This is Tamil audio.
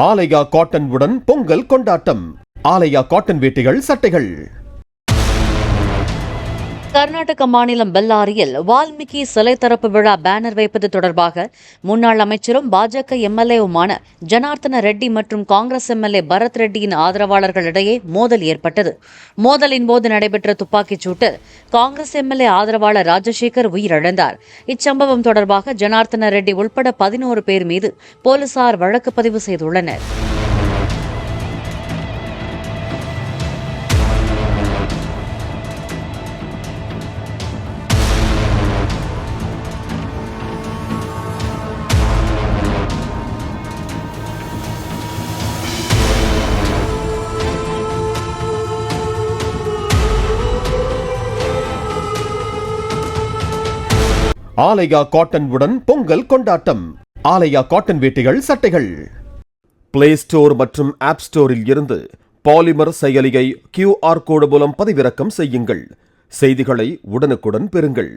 ஆலயா காட்டன் உடன் பொங்கல் கொண்டாட்டம். ஆலயா காட்டன் வேட்டிகள், சட்டைகள். கர்நாடக மாநிலம் பெல்லாரியில் வால்மீகி சிலை திறப்பு விழா பேனர் வைப்பது தொடர்பாக முன்னாள் அமைச்சரும் பாஜக எம்எல்ஏவுமான ஜனார்த்தன ரெட்டி மற்றும் காங்கிரஸ் எம்எல்ஏ பரத் ரெட்டியின் ஆதரவாளர்களிடையே மோதல் ஏற்பட்டது. மோதலின் போது நடைபெற்ற துப்பாக்கிச் சூட்டில் காங்கிரஸ் எம்எல்ஏ ஆதரவாளர் ராஜசேகர் உயிரிழந்தார். இச்சம்பவம் தொடர்பாக ஜனார்த்தன ரெட்டி உள்பட 11 பேர் மீது போலீசார் வழக்கு பதிவு செய்துள்ளனர். ஆலயா காட்டன் உடன் பொங்கல் கொண்டாட்டம். ஆலயா காட்டன் வேட்டிகள், சட்டைகள். பிளே ஸ்டோர் மற்றும் ஆப் ஸ்டோரில் இருந்து பாலிமர் செயலியை QR கோடு மூலம் பதிவிறக்கம் செய்யுங்கள். செய்திகளை உடனுக்குடன் பெறுங்கள்.